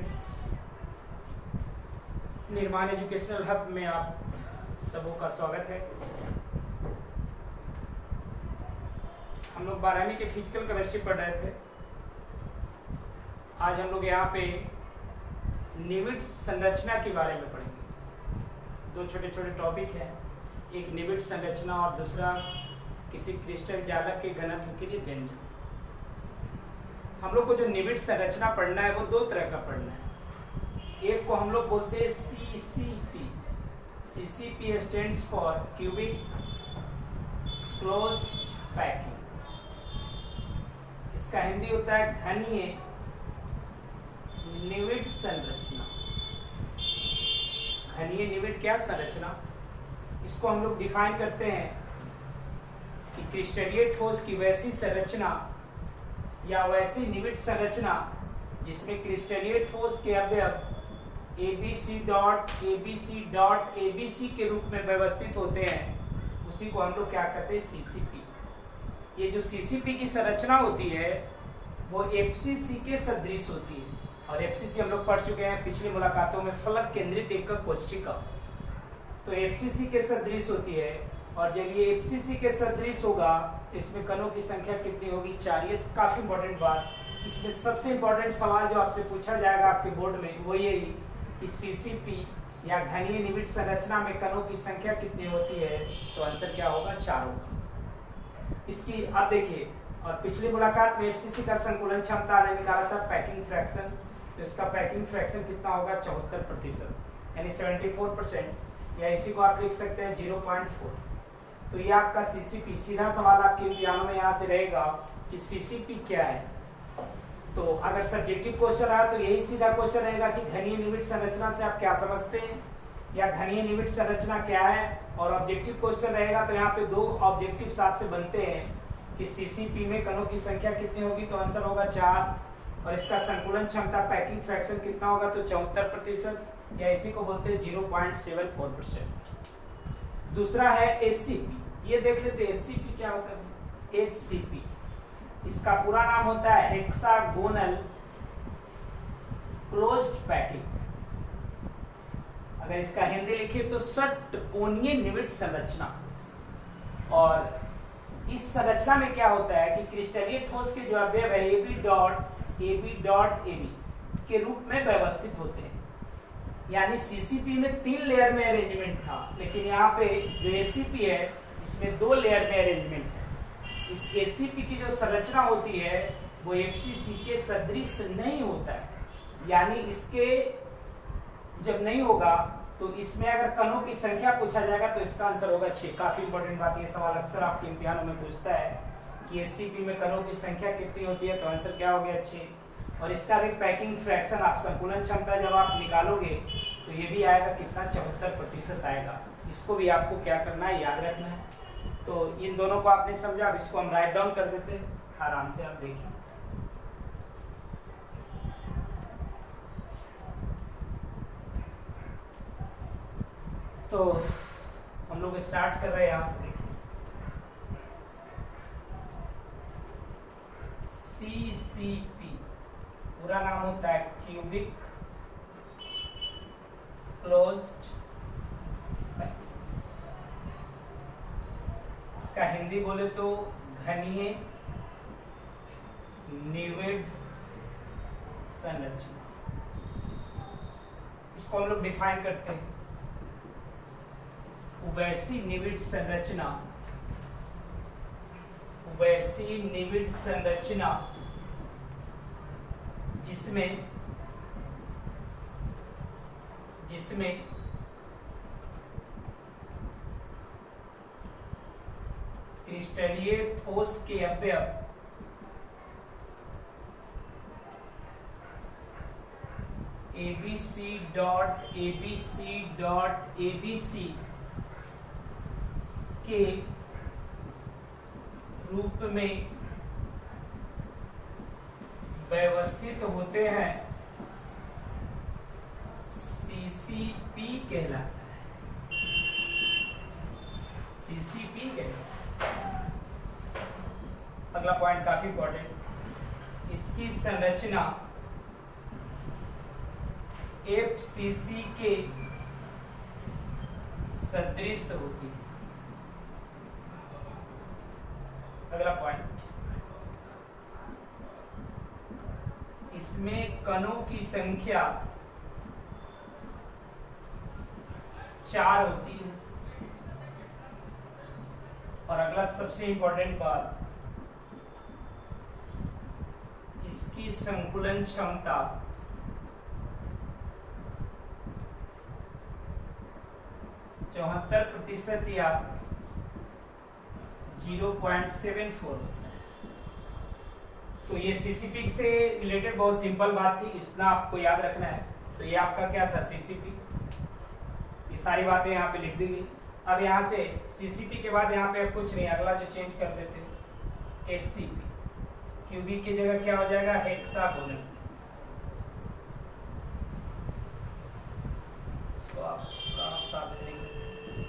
Students, निर्माण educational hub में आप सबों का स्वागत है। हम लोग 12वीं के फिजिकल केमिस्ट्री पढ़ रहे थे। आज हम लोग यहाँ पे निविड संरचना के बारे में पढ़ेंगे। दो छोटे छोटे टॉपिक हैं, एक निविड संरचना और दूसरा किसी क्रिस्टल जालक के घनत्व के लिए व्यंजक। हम लोग को जो निविड संरचना पढ़ना है वो दो तरह का पढ़ना है। एक को हम लोग बोलते हैं CCP। CCP stands for cubic closed packing. इसका हिंदी होता है घनीय निविड संरचना। घनीय निविड क्या संरचना, इसको हम लोग डिफाइन करते हैं कि क्रिस्टलीय ठोस की वैसी संरचना या वैसी निविड संरचना जिसमें क्रिस्टलीय ठोस के अवयव ABC dot ABC dot ABC के रूप में व्यवस्थित होते हैं, उसी को हम लोग क्या कहते हैं, CCP। ये जो CCP की संरचना होती है वो FCC के सदृश होती है, और FCC हम लोग पढ़ चुके हैं पिछली मुलाकातों में, फलक केंद्रित एकक कोष्ठिका। तो FCC के सदृश होती है, और जब ये FCC के सदृश होगा तो इसमें कणों की संख्या कितनी होगी, 4। ये काफ़ी इंपॉर्टेंट बात। इसमें सबसे इंपॉर्टेंट सवाल जो आपसे पूछा जाएगा आपके बोर्ड में वो यही कि CCP या घनीय निविड संरचना में कणों की संख्या कितनी होती है, तो आंसर क्या होगा, 4 होगा। इसकी आप देखिए, और पिछली मुलाकात में FCC का संकुलन क्षमता निकाला था पैकिंग फ्रैक्शन, तो इसका पैकिंग फ्रैक्शन कितना होगा, 74%, यानी 74%, या इसी को आप लिख सकते हैं 0.4। तो ये आपका CCP। सीधा सवाल आपके इम्तिहानों में यहाँ से रहेगा कि CCP क्या है। तो अगर सब्जेक्टिव क्वेश्चन आया तो यही सीधा क्वेश्चन रहेगा कि घनीय निविड संरचना से आप क्या समझते हैं, या घनीय निविड संरचना क्या है। और ऑब्जेक्टिव क्वेश्चन रहेगा तो यहाँ पे दो ऑब्जेक्टिव्स आपसे बनते हैं कि CCP में कणों की संख्या कितनी होगी, तो आंसर होगा 4, और इसका संकुलन क्षमता पैकिंग फ्रैक्शन कितना होगा, तो 74%, या इसी को बोलते हैं 0.74%। दूसरा है SCP। ये देख लेते हैं SCP क्या होता है। HCP इसका पूरा नाम होता है हेक्सागोनल क्लोज्ड पैकिंग। अगर इसका हिंदी लिखिए तो षटकोणीय निविड संरचना। और इस संरचना में क्या होता है कि क्रिस्टलीय ठोस के जो अवयव है AB डॉट AB के रूप में व्यवस्थित होते हैं। यानी CCP में 3 लेयर में अरेंजमेंट था, लेकिन यहाँ पे जो SCP है इसमें 2 लेयर में अरेंजमेंट है। इस SCP की जो संरचना होती है वो FCC के सदृश नहीं होता है, यानी इसके जब नहीं होगा तो इसमें अगर कणों की संख्या पूछा जाएगा तो इसका आंसर होगा 6। काफी इंपॉर्टेंट बात, ये सवाल अक्सर आपके इम्तिहानों में पूछता है कि SCP में कणों की संख्या कितनी होती है, तो आंसर क्या हो गया, 6। और इसका भी पैकिंग फ्रैक्शन आप संकुलन क्षमता जब आप निकालोगे तो ये भी आएगा कितना, 74% आएगा। इसको भी आपको क्या करना है, याद रखना है। तो इन दोनों को आपने समझा, अब इसको हम राइट डाउन कर देते हैं, आराम से आप देखिए। तो हम लोग स्टार्ट कर रहे हैं यहाँ से, देखिए CCP पूरा नाम होता है क्यूबिक क्लोज्ड। इसका हिंदी बोले तो घनीय निविड संरचना। इसको हम लोग डिफाइन करते हैं वैसी निविड संरचना, वैसी निविड संरचना जिसमें क्रिस्टलीय ठोस के अवयव ABC dot ABC dot ABC के रूप में व्यवस्थित होते हैं, CCP कहलाता है। CCP कहलाता है। अगला पॉइंट काफी इंपॉर्टेंट, इसकी संरचना FCC के सदृश होती है। अगला पॉइंट, इसमें कणों की संख्या 4 होती है। और अगला सबसे इंपॉर्टेंट बात, इसकी संकुलन क्षमता 74% या 0.74। तो ये सीसीपी से रिलेटेड बहुत सिंपल बात थी, इतना आपको याद रखना है। तो ये आपका क्या था, सीसीपी। ये सारी बातें यहाँ पे लिख दी गई। अब यहाँ से सीसीपी के बाद यहाँ पे अब कुछ नहीं, अगला जो चेंज कर देते हैं एससीपी, क्यूबिक की जगह क्या हो जाएगा, हेक्सागोनल। इसको आप साफ से लिख देते हैं,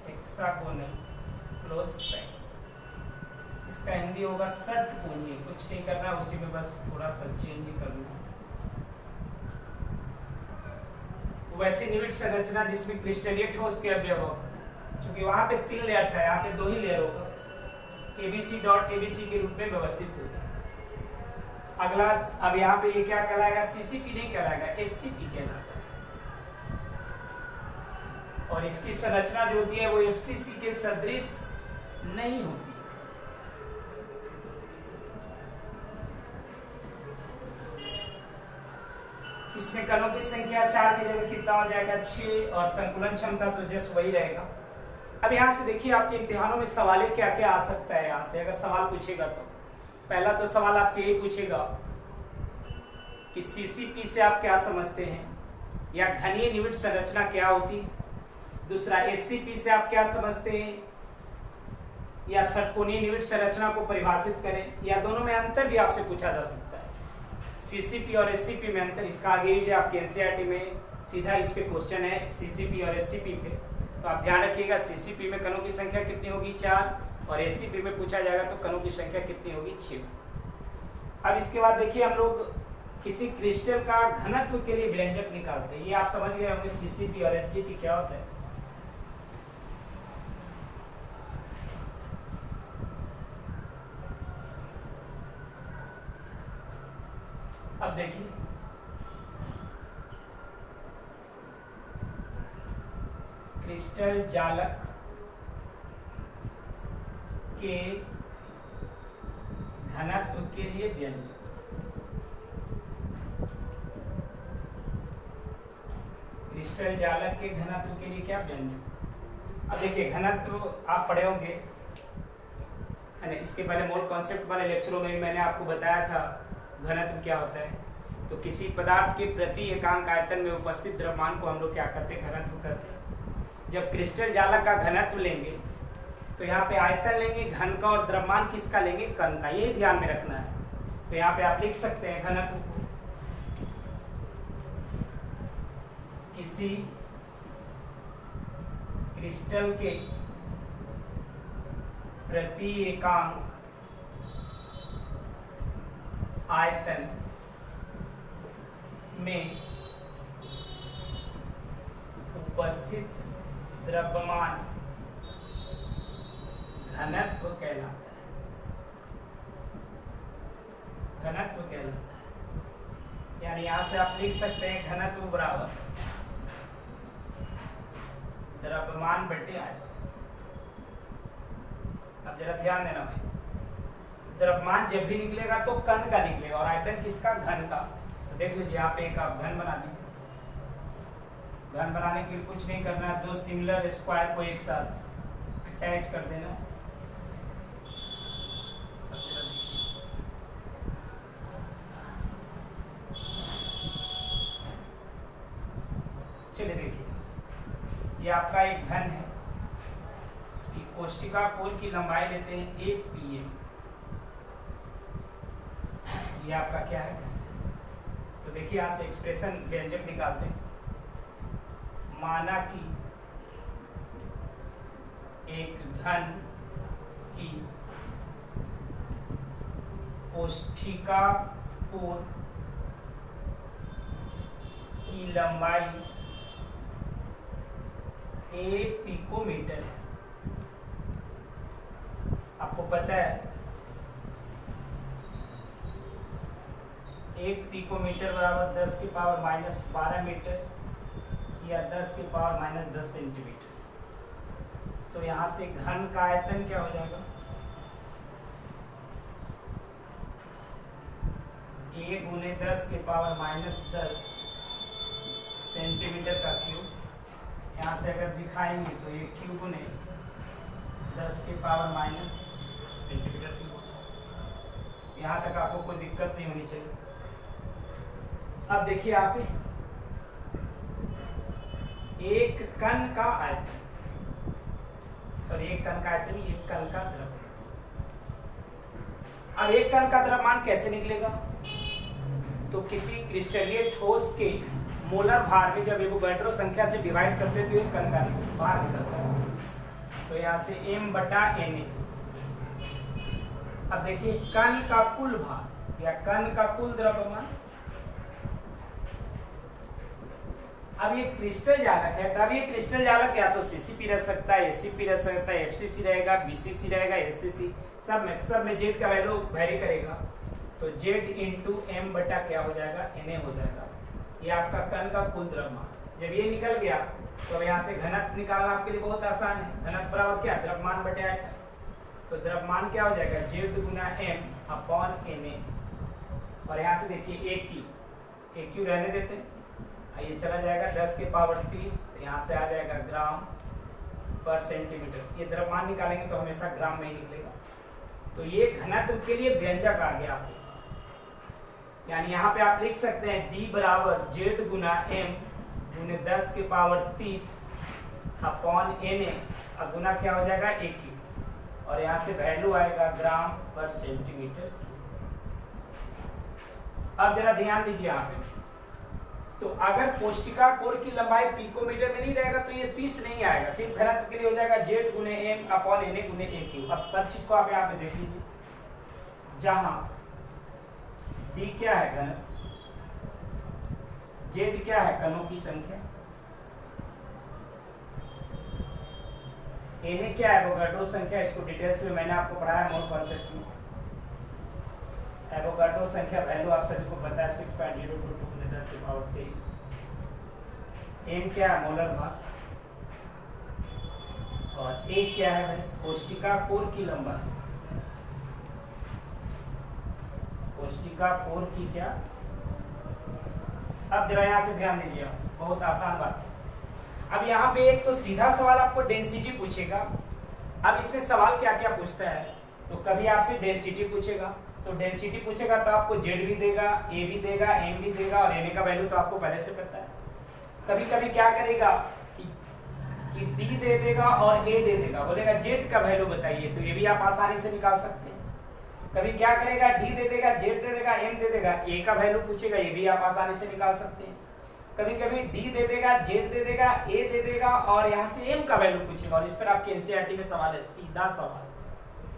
हेक्सागोनल क्लोज फ्रैक्ट। इसका हिंदी होगा षटकोणीय। कुछ नहीं करना, उसी में बस थोड़ा सा चेंज करना है। वैसी निविड संरचना जिसमें क्रिस्टलीय ठोस के अवयव हो, क्योंकि वहां पे 3 लेयर था, यहाँ पे 2 ही लेयर होगा, ABC.ABC के रूप में व्यवस्थित होता है। अगला, अब यहाँ पे ये क्या कहलाएगा, सीसीपी नहीं कहलाएगा, एससीपी कहलाएगा। और इसकी संरचना जो होती है वो एफसीसी के सदृश नहीं होती। इसमें कणों की संख्या 4 की जगह कितना हो जाएगा, 6, और संकुलन क्षमता तो जस्ट वही रहेगा। अब यहाँ से देखिए आपके इम्तिहानों में सवाल क्या क्या आ सकता है। यहाँ से अगर सवाल पूछेगा तो पहला तो सवाल आपसे यही पूछेगा कि सीसीपी से आप क्या समझते हैं, या घनीय निविड संरचना क्या होती है। दूसरा, एससीपी से आप क्या समझते हैं, या षटकोणीय निविड संरचना को परिभाषित करें, या दोनों में अंतर भी आपसे पूछा जा सकता है। सीसीपी और एससीपी में अंतर, इसका आगे लीजिए आपके एनसीईआरटी में सीधा इस पे क्वेश्चन है, सीसीपी और एससीपी पे। तो आप ध्यान रखिएगा, सीसीपी में कणों की संख्या कितनी होगी, 4, और एससीपी में पूछा जाएगा तो कणों की संख्या कितनी होगी, 6। अब इसके बाद देखिए हम लोग किसी क्रिस्टल का घनत्व के लिए व्यंजक निकालते हैं। ये आप समझ गए होंगे सीसीपी और एससीपी क्या होता है। अब देखिए, क्रिस्टल जालक के घनत्व के लिए व्यंजक। क्रिस्टल जालक के घनत्व के लिए क्या व्यंजक। अब देखिए, घनत्व आप पढ़े होंगे, इसके पहले मोल कॉन्सेप्ट वाले लेक्चरों में मैंने आपको बताया था घनत्व क्या होता है। तो किसी पदार्थ के प्रति एकांक आयतन में उपस्थित द्रव्यमान को हम लोग क्या करते हैं, घनत्व करते हैं। जब क्रिस्टल जालक का घनत्व लेंगे तो यहाँ पे आयतन लेंगे घन का, और द्रव्यमान किसका लेंगे, कण का। ये ध्यान में रखना है। तो यहाँ पे आप लिख सकते हैं घनत्व को, किसी क्रिस्टल के प्रति एकांक आयतन में उपस्थित द्रव्यमान घनत्व कहलाता है। घनत्व कहलाता है, यानी यहां से आप लिख सकते हैं घनत्व बराबर द्रव्यमान बटे आयतन। अब जरा ध्यान देना भाई, द्रव्यमान जब भी निकलेगा तो कण का निकलेगा, और आयतन किसका, घन का। तो देख लीजिए यहाँ पे एक आप घन बना दीजिए। घन बनाने के लिए कुछ नहीं करना है, 2 सिमिलर स्क्वायर को एक साथ अटैच कर देना। चलिए देखिए, ये आपका एक घन है, इसकी कोष्टिका कोल की लंबाई लेते हैं 1 pm। ये आपका क्या है, तो देखिए यहाँ से एक्सप्रेशन व्यंजक निकालते हैं। माना कि एक घन की कोष्ठिका कोर की लंबाई 1 पिकोमीटर है। आपको पता है 1 पिकोमीटर बराबर 10 की पावर माइनस 12 मीटर या 10 की पावर माइनस 10 सेंटीमीटर। तो यहाँ से घन का आयतन क्या हो जाएगा, 1 गुने 10 की पावर माइनस 10 सेंटीमीटर का क्यूब। यहाँ से अगर दिखाएंगे तो ये क्यूब गुने 10 की पावर माइनस सेंटीमीटर क्यूब। यहाँ तक आपको कोई दिक्कत नहीं होनी चाहिए। अब देखिए आप एक कण का आयतन, सॉरी एक कण का आयतन, एक कण का द्रव्यमान। अब एक कण का द्रव्यमान कैसे निकलेगा, तो किसी क्रिस्टलीय ठोस के मोलर भार में जब एवोगाड्रो संख्या से डिवाइड करते हैं तो एक कण का भार निकलता है। तो यहाँ से m/Na। अब देखिए कण का कुल भार या कण का कुल द्रव्यमान। अब ये क्रिस्टल जालक है, तब ये क्रिस्टल जालक या तो सीसीपी रह सकता है, एससीपी रह सकता है, एफसीसी रहेगा, बीसीसी रहेगा, एससीसी, सब में जेड का वैल्यू वेरी करेगा। तो जेड इंटू एम बटा क्या हो जाएगा, Na हो जाएगा। ये आपका कण का कुल द्रव्यमान। जब ये निकल गया तो यहाँ से घनत्व निकालना आपके लिए बहुत आसान है। घनत्व बराबर क्या, द्रव्यमान बटे आयतन। तो द्रव्यमान क्या हो जाएगा, जेड गुना एम अपॉन Na। और यहाँ से देखिए एक क्यू रहने देते हैं, ये चला जाएगा 10 की पावर 30, यहाँ से आ जाएगा ग्राम पर सेंटीमीटर। ये द्रव्यमान निकालेंगे तो हमेशा ग्राम में ही निकलेगा। तो ये घनत्व के लिए व्यंजक आ गया आपके पास। यानी यहाँ पे आप लिख सकते हैं D बराबर जेड गुना एम गुने 10 की पावर 30 अपॉन Na, और गुना क्या हो जाएगा AQ, और यहाँ से वैल्यू आएगा ग्राम पर सेंटीमीटर। अब जरा ध्यान दीजिए यहाँ पे, तो अगर कोष्टिका कोर की लंबाई पिकोमीटर में नहीं रहेगा तो ये 30 नहीं आएगा, सिर्फ घनत्व के लिए हो जाएगा जेड गुने एम अपॉन Na गुने AQ। अब सब चीज को आप यहाँ पे देख लीजिए, जहां D क्या है घनत्व, जेड क्या है कणों की संख्या, Na क्या है एवोगाड्रो संख्या, इसको डिटेल्स में मैंने आपको पढ़ाया मोल कॉन्सेप्ट में। एवोगाड्रो संख्या वैल्यू आप सभी को पता है 6.022 गुने 10 की पावर 23। एम क्या है मोलर भार, और ए क्या है भाई कोष्टिका कोर की लंबाई। कोष्टिका कोर की क्या, अब जरा यहां से ध्यान दीजिए, बहुत आसान बात है। अब यहाँ पे एक तो सीधा सवाल आपको डेंसिटी पूछेगा। अब इसमें सवाल क्या क्या पूछता है, तो कभी आपसे डेंसिटी पूछेगा, तो डेंसिटी पूछेगा तो आपको जेड भी देगा, ए भी देगा, एम भी देगा, और Na का वैल्यू तो आपको पहले से पता है। कभी कभी क्या करेगा कि D दे देगा और A दे देगा, बोलेगा जेड का वैल्यू बताइए, तो ये भी आप आसानी से निकाल सकते हैं। कभी क्या करेगा, D दे देगा, जेड दे देगा, एम दे देगा, A का वैल्यू पूछेगा, ये भी आप आसानी से निकाल सकते हैं। कभी कभी D दे देगा, जेड दे देगा, A दे देगा, और यहाँ से M का वैल्यू पूछेगा, और इस पर आपके एनसीईआरटी में सवाल है, सीधा सवाल।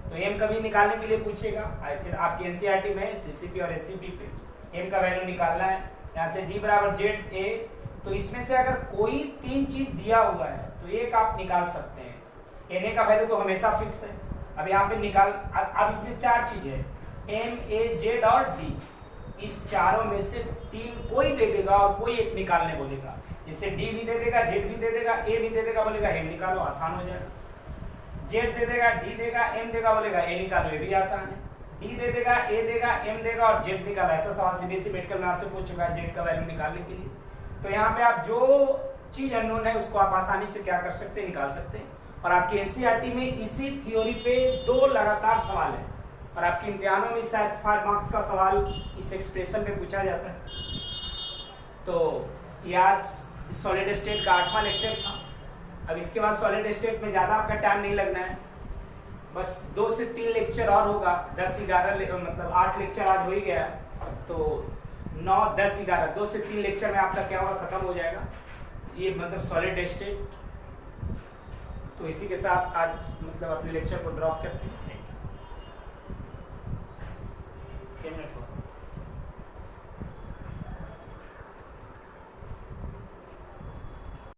तो M कभी निकालने के लिए पूछेगा, फिर आपकी एनसीईआरटी में सीसीपी और एससीपी पे M का वैल्यू निकालना है। यहाँ से D बराबर जेड ए, तो इसमें से अगर कोई 3 चीज दिया हुआ है तो एक आप निकाल सकते हैं। Na का वैल्यू तो हमेशा फिक्स है। अब यहाँ पे निकाल, अब इसमें 4 चीज है, M, A, Z और D। इस चारों में से 3 कोई दे देगा और कोई एक निकालने बोलेगा। जैसे D भी दे देगा, Z भी दे देगा, A भी दे देगा, बोलेगा M निकालो, आसान हो जाएगा। Z दे देगा, D देगा, M देगा, बोलेगा A निकालो, ये भी आसान है। D दे देगा, A देगा, M देगा और Z निकालो। ऐसा सवाल सीबीएसई मेडिकल में आपसे पूछ चुका है Z का वैल्यू निकालने के लिए। तो यहाँ पे आप जो चीज अननोन है उसको आप आसानी से क्या कर सकते हैं, निकाल सकते हैं। और आपकी एनसीईआरटी में इसी थ्योरी पे 2 लगातार सवाल है, और आपके इम्तिहानों में शायद 5 मार्क्स का सवाल इस एक्सप्रेशन पे पूछा जाता है। तो ये आज सॉलिड स्टेट का 8वां लेक्चर था। अब इसके बाद सॉलिड स्टेट में ज़्यादा आपका टाइम नहीं लगना है, बस 2 से 3 लेक्चर और होगा। 10-11 मतलब 8 लेक्चर आज हो ही गया, तो 9-10-11 2 से 3 लेक्चर में आपका क्या होगा, खत्म हो जाएगा ये मतलब सॉलिड स्टेट। तो इसी के साथ आज मतलब अपने लेक्चर को ड्रॉप करते हैं।